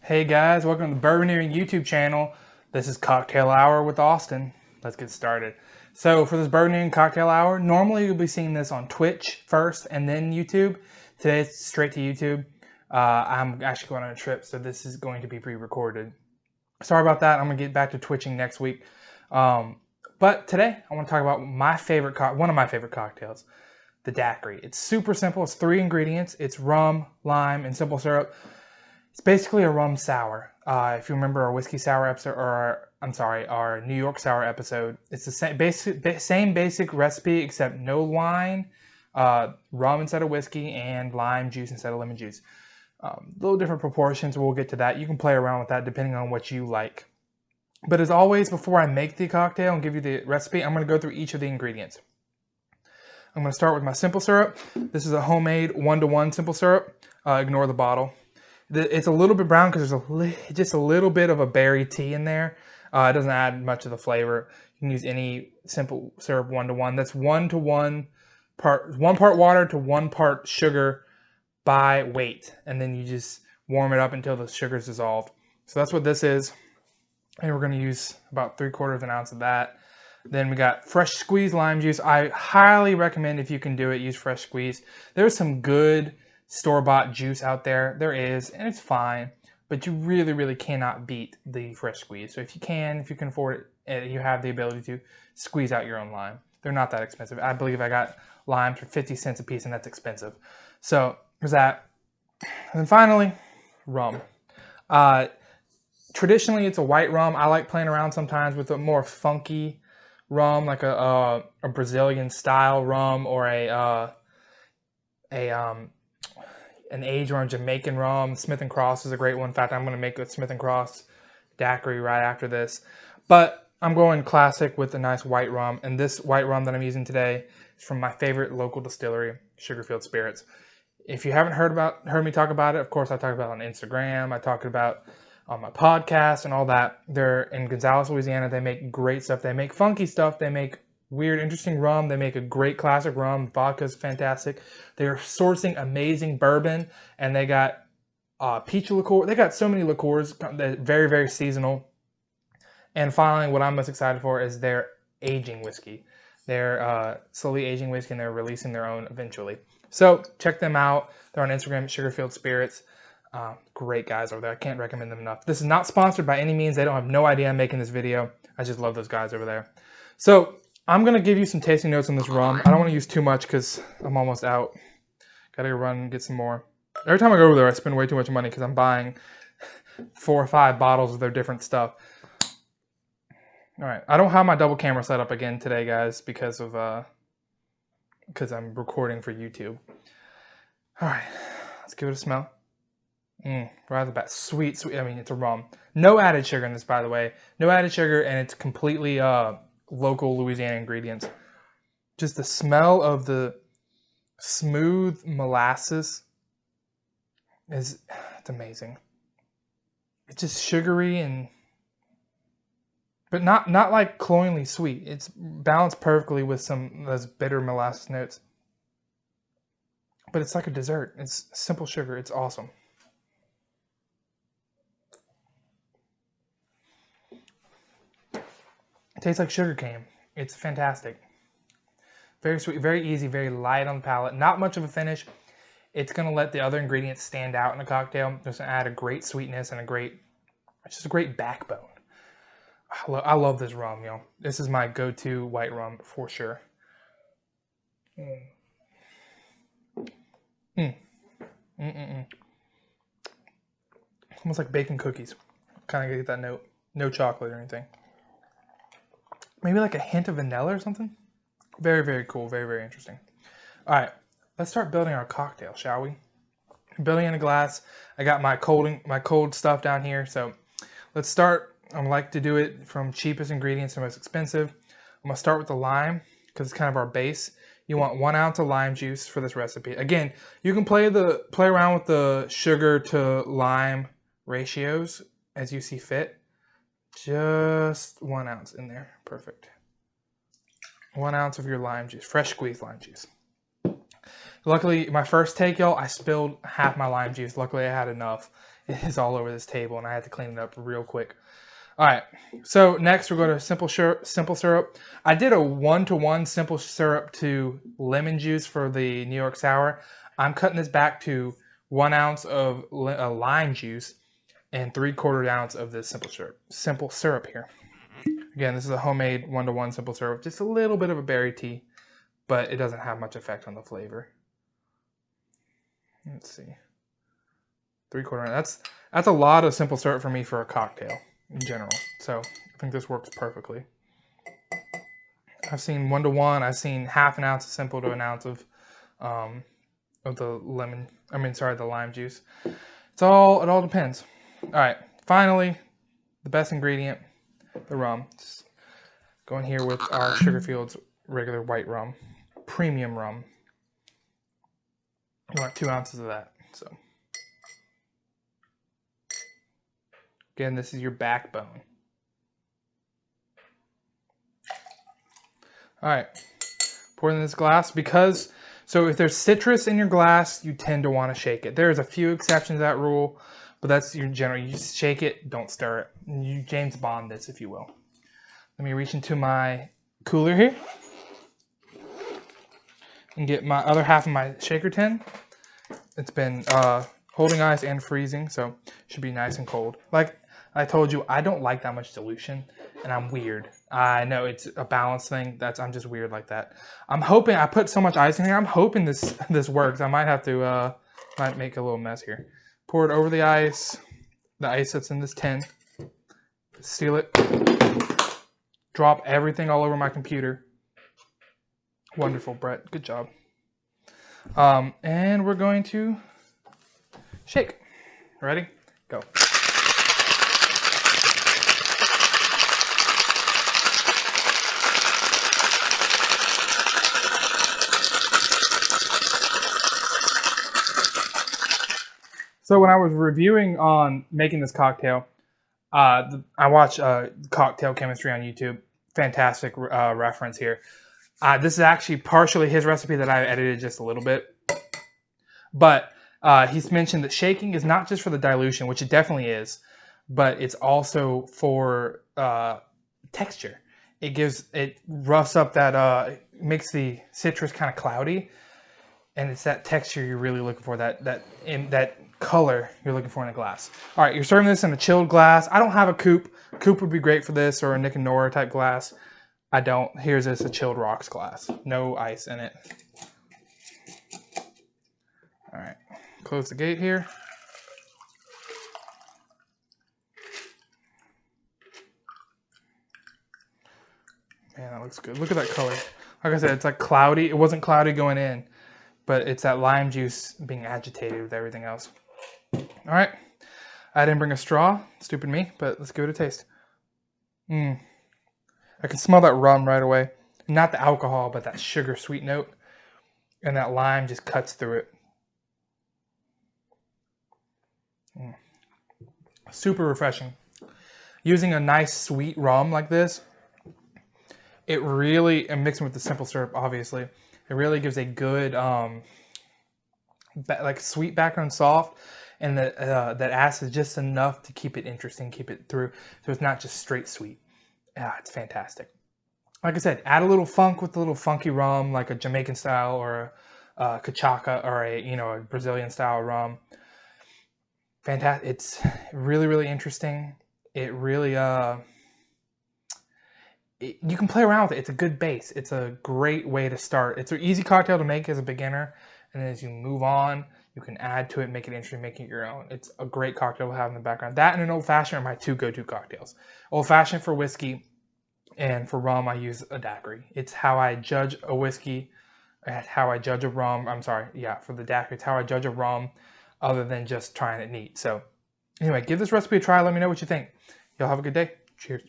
Hey guys, welcome to the Bourboneering YouTube channel. This is Cocktail Hour with Austin. Let's get started. So for this Bourboneering Cocktail Hour, normally you'll be seeing this on Twitch first and then YouTube. Today it's straight to YouTube. I'm actually going on a trip, so this is going to be pre-recorded. Sorry about that. I'm going to get back to twitching next week. But today I want to talk about one of my favorite cocktails, the Daiquiri. It's super simple. It's 3 ingredients. It's rum, lime, and simple syrup. It's basically a rum sour. If you remember our whiskey sour episode, or our New York sour episode, it's the same basic recipe except no wine, rum instead of whiskey, and lime juice instead of lemon juice. Little different proportions. We'll get to that. You can play around with that depending on what you like. But as always, before I make the cocktail and give you the recipe, I'm going to go through each of the ingredients. I'm going to start with my simple syrup. This is a homemade 1-to-1 simple syrup. Ignore the bottle. It's a little bit brown because there's just a little bit of a berry tea in there. It doesn't add much of the flavor. You can use any simple syrup 1-to-1. That's 1 part water to 1 part sugar by weight. And then you just warm it up until the sugar's dissolved. So that's what this is. And we're going to use about 3/4 ounce of that. Then we got fresh squeezed lime juice. I highly recommend, if you can do it, use fresh squeezed. There's some good store-bought juice out there. There is, and it's fine, but you really, really cannot beat the fresh squeeze. So if you can afford it, you have the ability to squeeze out your own lime. They're not that expensive. I believe I got limes for 50 cents a piece, and that's expensive. So there's that. And then finally, rum. Traditionally, it's a white rum. I like playing around sometimes with a more funky rum, like a Brazilian style rum, or an aged rum, Jamaican rum. Smith & Cross is a great one. In fact, I'm going to make a Smith & Cross daiquiri right after this. But I'm going classic with a nice white rum. And this white rum that I'm using today is from my favorite local distillery, Sugarfield Spirits. If you haven't heard me talk about it, of course I talk about it on Instagram. I talk about on my podcast and all that. They're in Gonzales, Louisiana. They make great stuff. They make funky stuff. They make weird, interesting rum. They make a great classic rum. Vodka's fantastic. They are sourcing amazing bourbon, and they got peach liqueur. They got so many liqueurs. They're very, very seasonal. And finally, what I'm most excited for is their aging whiskey. They're slowly aging whiskey, and they're releasing their own eventually. So check them out. They're on Instagram at Sugarfield Spirits. Great guys over there. I can't recommend them enough. This is not sponsored by any means. They don't have no idea I'm making this video. I just love those guys over there. So I'm going to give you some tasting notes on this rum. I don't want to use too much because I'm almost out. Gotta go run and get some more. Every time I go over there, I spend way too much money because I'm buying 4 or 5 bottles of their different stuff. All right. I don't have my double camera set up again today, guys, because I'm recording for YouTube. All right. Let's give it a smell. Right off the bat. Sweet. I mean, it's a rum. No added sugar in this, by the way. No added sugar, and it's completely local Louisiana ingredients. Just the smell of the smooth molasses it's amazing. It's just sugary but not like cloyingly sweet. It's balanced perfectly with those bitter molasses notes. But it's like a dessert. It's simple sugar. It's awesome. It tastes like sugar cane. It's fantastic. Very sweet, very easy, very light on the palate. Not much of a finish. It's going to let the other ingredients stand out in a cocktail. It's going to add a great sweetness and it's just a great backbone. I love this rum, yo. This is my go-to white rum for sure. Almost like baking cookies. Kind of get that note. No chocolate or anything. Maybe like a hint of vanilla or something. Very, very cool. Very, very interesting. All right, let's start building our cocktail, shall we? Building in a glass. I got my cold stuff down here. So let's start. I like to do it from cheapest ingredients to most expensive. I'm gonna start with the lime because it's kind of our base. You want 1 ounce of lime juice for this recipe. Again, you can play around with the sugar to lime ratios as you see fit. Just 1 ounce in there. Perfect. 1 ounce of your lime juice, fresh squeezed lime juice. Luckily, my first take, y'all, I spilled half my lime juice. Luckily, I had enough. It is all over this table, and I had to clean it up real quick. All right, so next we're going to simple syrup. I did a 1-to-1 simple syrup to lemon juice for the New York Sour. I'm cutting this back to 1 ounce of lime juice and 3/4 ounce of this simple syrup here. Again, this is a homemade 1-to-1 simple syrup, just a little bit of a berry tea, but it doesn't have much effect on the flavor. Let's see, 3/4 ounce. That's a lot of simple syrup for me for a cocktail in general. So I think this works perfectly. I've seen 1-to-1. I've seen half an ounce of simple to an ounce of the lime juice. It all depends. All right, finally, the best ingredient, the rum. Just going here with our Sugarfield's regular white rum, premium rum. You want 2 ounces of that. So again, this is your backbone. All right, pour it in this glass so if there's citrus in your glass, you tend to want to shake it. There's a few exceptions to that rule, but that's your general. You just shake it, don't stir it. You James Bond this, if you will. Let me reach into my cooler here and get my other half of my shaker tin. It's been holding ice and freezing, so it should be nice and cold. Like I told you, I don't like that much dilution, and I'm weird. I know it's a balance thing. I'm just weird like that. I'm hoping I put so much ice in here. I'm hoping this works. I might have to might make a little mess here. Pour it over the ice that's in this tin. Seal it. Drop everything all over my computer. Wonderful, Brett. Good job. And we're going to shake. Ready? Go. So when I was reviewing on making this cocktail, I watched Cocktail Chemistry on YouTube. Fantastic reference here. This is actually partially his recipe that I edited just a little bit. But he's mentioned that shaking is not just for the dilution, which it definitely is, but it's also for texture. It roughs up that, makes the citrus kind of cloudy, and it's that texture you're really looking for, that color you're looking for in a glass. All right, you're serving this in a chilled glass. I don't have a coupe. Coupe would be great for this, or a Nick and Nora type glass. I don't. Here's this, a chilled rocks glass. No ice in it. All right, close the gate here. Man, that looks good. Look at that color. Like I said, it's like cloudy. It wasn't cloudy going in, but it's that lime juice being agitated with everything else. All right, I didn't bring a straw. Stupid me, but let's give it a taste. I can smell that rum right away. Not the alcohol, but that sugar sweet note. And that lime just cuts through it. Super refreshing. Using a nice sweet rum like this, it really, and mixing with the simple syrup, obviously, it really gives a good, like sweet background soft, and that acid just enough to keep it interesting, keep it through, so it's not just straight sweet. It's fantastic. Like I said, add a little funk with a little funky rum, like a Jamaican style or a cachaca, or a Brazilian style rum. Fantastic. It's really, really interesting. It really you can play around with it. It's a good base. It's a great way to start. It's an easy cocktail to make as a beginner, and then as you move on, you can add to it, make it interesting, make it your own. It's a great cocktail to have in the background. That and an old-fashioned are my two go-to cocktails. Old-fashioned for whiskey, and for rum, I use a daiquiri. It's how I judge a whiskey, how I judge a rum. I'm sorry, yeah, for the daiquiri, it's how I judge a rum, other than just trying it neat. So anyway, give this recipe a try. Let me know what you think. Y'all have a good day. Cheers.